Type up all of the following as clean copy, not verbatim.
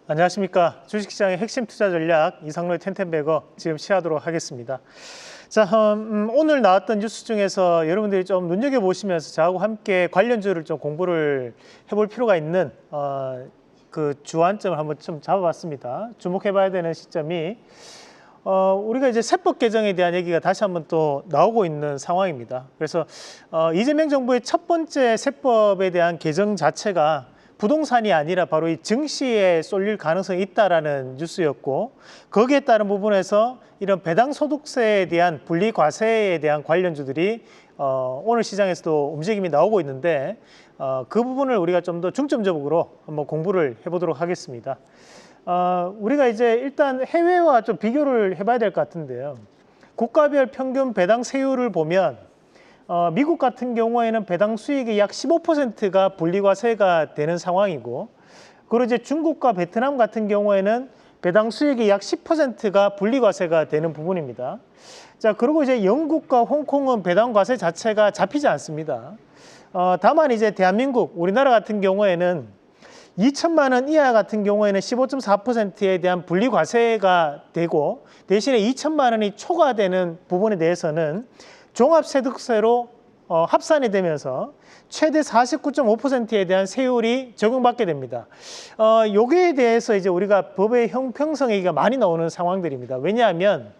안녕하십니까. 주식시장의 핵심 투자 전략 이상로의 텐텐베거 지금 시작하도록 하겠습니다. 자, 오늘 나왔던 뉴스 중에서 여러분들이 좀 눈여겨보시면서 저하고 함께 관련주를 좀 공부를 해볼 필요가 있는 그 주안점을 한번 좀 잡아봤습니다. 주목해봐야 되는 시점이 우리가 이제 세법 개정에 대한 얘기가 다시 한번 또 나오고 있는 상황입니다. 그래서 이재명 정부의 첫 번째 세법에 대한 개정 자체가 부동산이 아니라 바로 이 증시에 쏠릴 가능성이 있다라는 뉴스였고, 거기에 따른 부분에서 이런 배당 소득세에 대한 분리과세에 대한 관련주들이 오늘 시장에서도 움직임이 나오고 있는데, 그 부분을 우리가 좀 더 중점적으로 한번 공부를 해보도록 하겠습니다. 우리가 이제 일단 해외와 좀 비교를 해봐야 될 것 같은데요. 국가별 평균 배당 세율을 보면 미국 같은 경우에는 배당 수익의 약 15%가 분리과세가 되는 상황이고, 그리고 이제 중국과 베트남 같은 경우에는 배당 수익의 약 10%가 분리과세가 되는 부분입니다. 자, 그리고 이제 영국과 홍콩은 배당 과세 자체가 잡히지 않습니다. 다만 이제 대한민국, 우리나라 같은 경우에는 2천만 원 이하 같은 경우에는 15.4%에 대한 분리과세가 되고, 대신에 2천만 원이 초과되는 부분에 대해서는 종합소득세로 합산이 되면서 최대 49.5%에 대한 세율이 적용받게 됩니다. 여기에 대해서 이제 우리가 법의 형평성 얘기가 많이 나오는 상황들입니다. 왜냐하면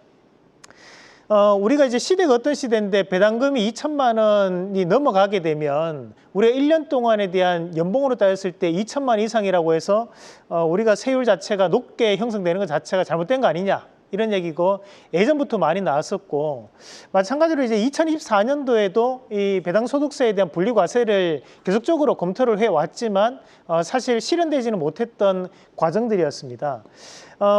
우리가 이제 시대가 어떤 시대인데 배당금이 2천만 원이 넘어가게 되면 우리가 1년 동안에 대한 연봉으로 따졌을 때 2천만 원 이상이라고 해서 우리가 세율 자체가 높게 형성되는 것 자체가 잘못된 거 아니냐, 이런 얘기고 예전부터 많이 나왔었고, 마찬가지로 이제 2024년도에도 이 배당소득세에 대한 분리과세를 계속적으로 검토를 해왔지만 사실 실현되지는 못했던 과정들이었습니다.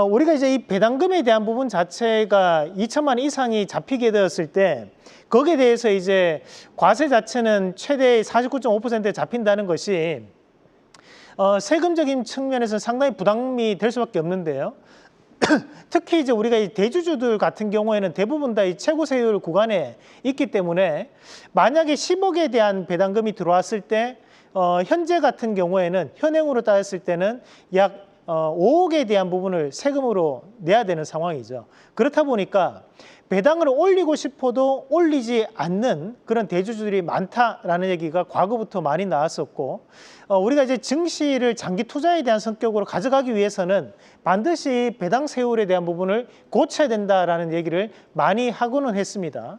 우리가 이제 이 배당금에 대한 부분 자체가 2천만 원 이상이 잡히게 되었을 때 거기에 대해서 이제 과세 자체는 최대 49.5%에 잡힌다는 것이 세금적인 측면에서 상당히 부담이 될 수밖에 없는데요. 특히 이제 우리가 이 대주주들 같은 경우에는 대부분 다 이 최고 세율 구간에 있기 때문에 만약에 10억에 대한 배당금이 들어왔을 때 현재 같은 경우에는 현행으로 따졌을 때는 약 5억에 대한 부분을 세금으로 내야 되는 상황이죠. 그렇다 보니까 배당을 올리고 싶어도 올리지 않는 그런 대주주들이 많다라는 얘기가 과거부터 많이 나왔었고, 우리가 이제 증시를 장기 투자에 대한 성격으로 가져가기 위해서는 반드시 배당 세율에 대한 부분을 고쳐야 된다라는 얘기를 많이 하고는 했습니다.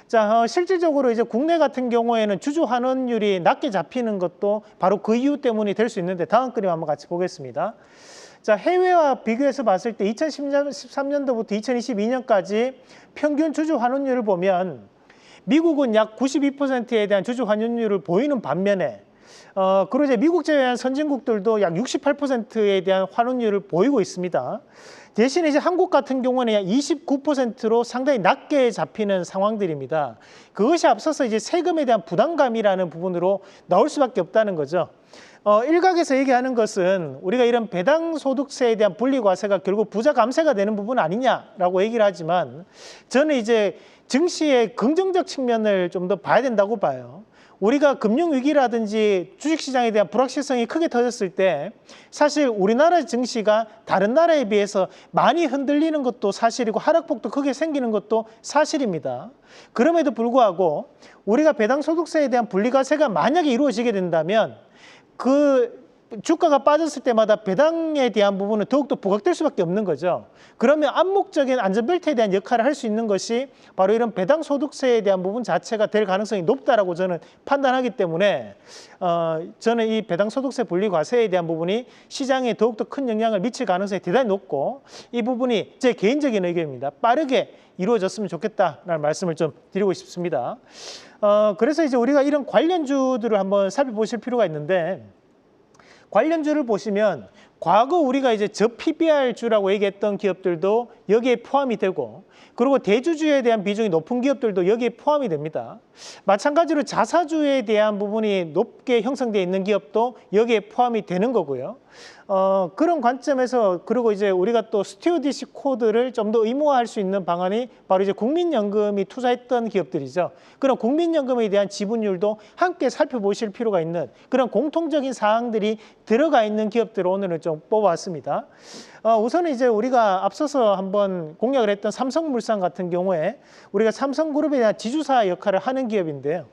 자, 실질적으로 이제 국내 같은 경우에는 주주 환원율이 낮게 잡히는 것도 바로 그 이유 때문이 될 수 있는데, 다음 그림 한번 같이 보겠습니다. 자, 해외와 비교해서 봤을 때 2013년도부터 2022년까지 평균 주주 환원율을 보면 미국은 약 92%에 대한 주주 환원율을 보이는 반면에 그리고 이제 미국 제외한 선진국들도 약 68%에 대한 환원율을 보이고 있습니다. 대신에 이제 한국 같은 경우는 약 29%로 상당히 낮게 잡히는 상황들입니다. 그것이 앞서서 이제 세금에 대한 부담감이라는 부분으로 나올 수밖에 없다는 거죠. 일각에서 얘기하는 것은 우리가 이런 배당 소득세에 대한 분리과세가 결국 부자 감세가 되는 부분 아니냐라고 얘기를 하지만, 저는 이제 증시의 긍정적 측면을 좀 더 봐야 된다고 봐요. 우리가 금융위기라든지 주식시장에 대한 불확실성이 크게 터졌을 때 사실 우리나라 증시가 다른 나라에 비해서 많이 흔들리는 것도 사실이고 하락폭도 크게 생기는 것도 사실입니다. 그럼에도 불구하고 우리가 배당소득세에 대한 분리과세가 만약에 이루어지게 된다면 그 주가가 빠졌을 때마다 배당에 대한 부분은 더욱더 부각될 수밖에 없는 거죠. 그러면 암묵적인 안전벨트에 대한 역할을 할 수 있는 것이 바로 이런 배당소득세에 대한 부분 자체가 될 가능성이 높다라고 저는 판단하기 때문에 저는 이 배당소득세 분리과세에 대한 부분이 시장에 더욱더 큰 영향을 미칠 가능성이 대단히 높고, 이 부분이 제 개인적인 의견입니다. 빠르게 이루어졌으면 좋겠다라는 말씀을 좀 드리고 싶습니다. 그래서 이제 우리가 이런 관련주들을 한번 살펴보실 필요가 있는데, 관련주를 보시면 과거 우리가 이제 저PBR주라고 얘기했던 기업들도 여기에 포함이 되고, 그리고 대주주에 대한 비중이 높은 기업들도 여기에 포함이 됩니다. 마찬가지로 자사주에 대한 부분이 높게 형성되어 있는 기업도 여기에 포함이 되는 거고요. 그런 관점에서, 그리고 이제 우리가 또 스튜어디시 코드를 좀 더 의무화할 수 있는 방안이 바로 이제 국민연금이 투자했던 기업들이죠. 그런 국민연금에 대한 지분율도 함께 살펴보실 필요가 있는 그런 공통적인 사항들이 들어가 있는 기업들을 오늘은 좀 좀 뽑아왔습니다. 우선은 이제 우리가 앞서서 한번 공략을 했던 삼성물산 같은 경우에 우리가 삼성그룹에 대한 지주사 역할을 하는 기업인데요.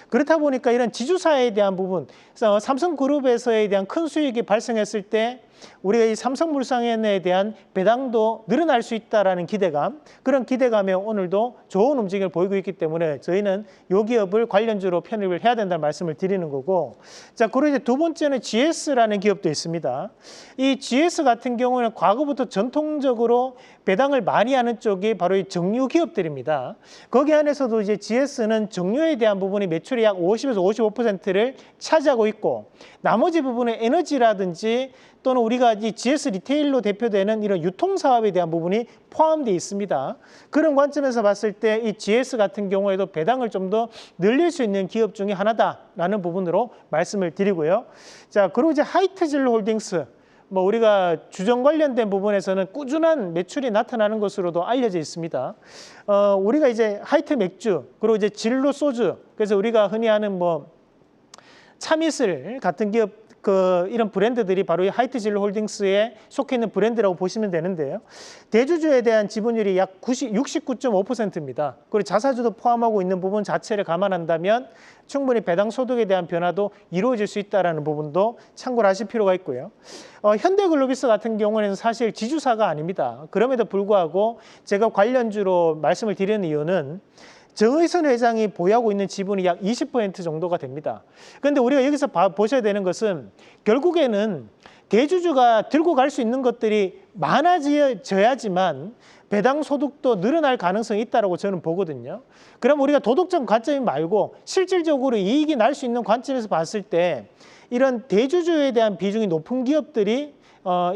그렇다 보니까 이런 지주사에 대한 부분, 삼성그룹에서에 대한 큰 수익이 발생했을 때 우리가 이 삼성물산에 대한 배당도 늘어날 수 있다라는 기대감, 그런 기대감에 오늘도 좋은 움직임을 보이고 있기 때문에 저희는 이 기업을 관련주로 편입을 해야 된다는 말씀을 드리는 거고, 자, 그리고 이제 두 번째는 GS라는 기업도 있습니다. 이 GS 같은 경우는 과거부터 전통적으로 배당을 많이 하는 쪽이 바로 이 정유 기업들입니다. 거기 안에서도 이제 GS는 정유에 대한 부분이 매출의 약 50에서 55%를 차지하고 있고, 나머지 부분은 에너지라든지 또는 우리가 이 GS 리테일로 대표되는 이런 유통사업에 대한 부분이 포함되어 있습니다. 그런 관점에서 봤을 때 이 GS 같은 경우에도 배당을 좀 더 늘릴 수 있는 기업 중에 하나다라는 부분으로 말씀을 드리고요. 자, 그리고 이제 하이트진로홀딩스, 우리가 주정 관련된 부분에서는 꾸준한 매출이 나타나는 것으로도 알려져 있습니다. 우리가 이제 하이트 맥주, 그리고 이제 진로 소주, 그래서 우리가 흔히 하는 참이슬 같은 기업, 이런 브랜드들이 바로 이 하이트진로홀딩스에 속해 있는 브랜드라고 보시면 되는데요. 대주주에 대한 지분율이 약 69.5%입니다. 그리고 자사주도 포함하고 있는 부분 자체를 감안한다면 충분히 배당 소득에 대한 변화도 이루어질 수 있다는 부분도 참고를 하실 필요가 있고요. 현대글로비스 같은 경우는 사실 지주사가 아닙니다. 그럼에도 불구하고 제가 관련주로 말씀을 드리는 이유는 정의선 회장이 보유하고 있는 지분이 약 20% 정도가 됩니다. 그런데 우리가 여기서 보셔야 되는 것은 결국에는 대주주가 들고 갈 수 있는 것들이 많아져야지만 배당 소득도 늘어날 가능성이 있다고 저는 보거든요. 그럼 우리가 도덕적 관점 말고 실질적으로 이익이 날 수 있는 관점에서 봤을 때 이런 대주주에 대한 비중이 높은 기업들이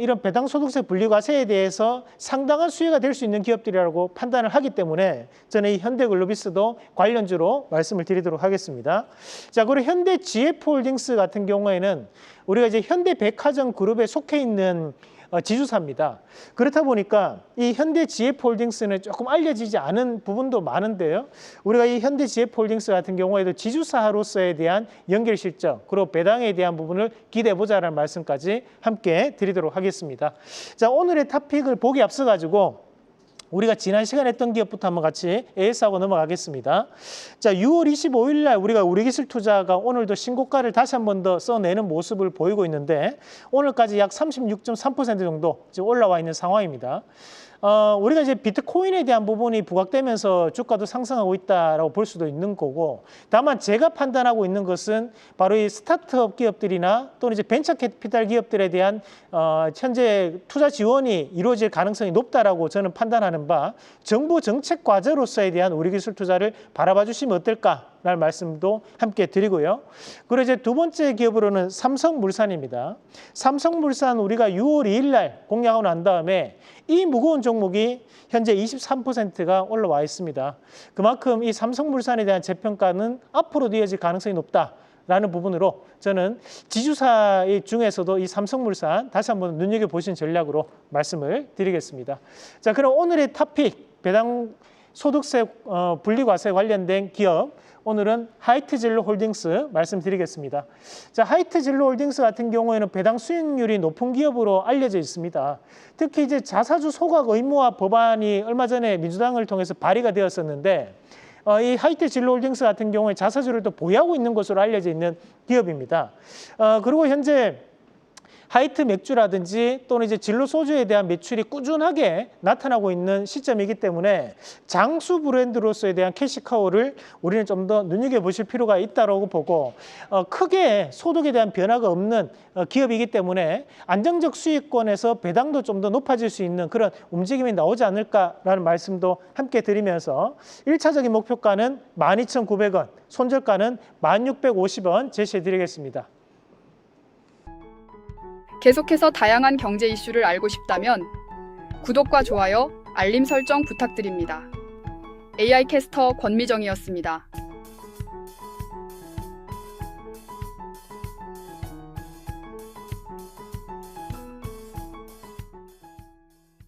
이런 배당소득세 분리과세에 대해서 상당한 수혜가 될 수 있는 기업들이라고 판단을 하기 때문에 저는 이 현대글로비스도 관련주로 말씀을 드리도록 하겠습니다. 자, 그리고 현대 GF홀딩스 같은 경우에는 우리가 이제 현대백화점 그룹에 속해 있는 지주사입니다. 그렇다 보니까 이 현대 GF홀딩스는 조금 알려지지 않은 부분도 많은데요. 우리가 이 현대 GF홀딩스 같은 경우에도 지주사로서에 대한 연결 실적, 그리고 배당에 대한 부분을 기대해보자라는 말씀까지 함께 드리도록 하겠습니다. 자, 오늘의 토픽을 보기 앞서 가지고 우리가 지난 시간에 했던 기업부터 한번 같이 AS하고 넘어가겠습니다. 자, 6월 25일 날 우리가 우리기술투자가 오늘도 신고가를 다시 한 번 더 써내는 모습을 보이고 있는데 오늘까지 약 36.3% 정도 지금 올라와 있는 상황입니다. 우리가 이제 비트코인에 대한 부분이 부각되면서 주가도 상승하고 있다라고 볼 수도 있는 거고, 다만 제가 판단하고 있는 것은 바로 이 스타트업 기업들이나 또는 이제 벤처 캐피탈 기업들에 대한 현재 투자 지원이 이루어질 가능성이 높다라고 저는 판단하는 바, 정부 정책 과제로서에 대한 우리 기술 투자를 바라봐 주시면 어떨까라는 말씀도 함께 드리고요. 그리고 이제 두 번째 기업으로는 삼성물산입니다. 삼성물산 우리가 6월 2일 날 공략하고 난 다음에 이 무거운 종목이 현재 23%가 올라와 있습니다. 그만큼 이 삼성물산에 대한 재평가는 앞으로도 이어질 가능성이 높다라는 부분으로 저는 지주사 중에서도 이 삼성물산 다시 한번 눈여겨보신 전략으로 말씀을 드리겠습니다. 자, 그럼 오늘의 토픽, 배당 소득세 분리과세 관련된 기업, 오늘은 하이트진로홀딩스 말씀드리겠습니다. 자, 하이트진로홀딩스 같은 경우에는 배당 수익률이 높은 기업으로 알려져 있습니다. 특히 이제 자사주 소각 의무화 법안이 얼마 전에 민주당을 통해서 발의가 되었었는데 이 하이트진로홀딩스 같은 경우에 자사주를 또 보유하고 있는 것으로 알려져 있는 기업입니다. 그리고 현재 하이트 맥주라든지 또는 이제 진로 소주에 대한 매출이 꾸준하게 나타나고 있는 시점이기 때문에 장수 브랜드로서에 대한 캐시카우를 우리는 좀 더 눈여겨보실 필요가 있다고 보고, 크게 소득에 대한 변화가 없는 기업이기 때문에 안정적 수익권에서 배당도 좀 더 높아질 수 있는 그런 움직임이 나오지 않을까라는 말씀도 함께 드리면서 1차적인 목표가는 12,900원, 손절가는 1,650원 제시해 드리겠습니다. 계속해서 다양한 경제 이슈를 알고 싶다면 구독과 좋아요, 알림 설정 부탁드립니다. AI 캐스터 권미정이었습니다.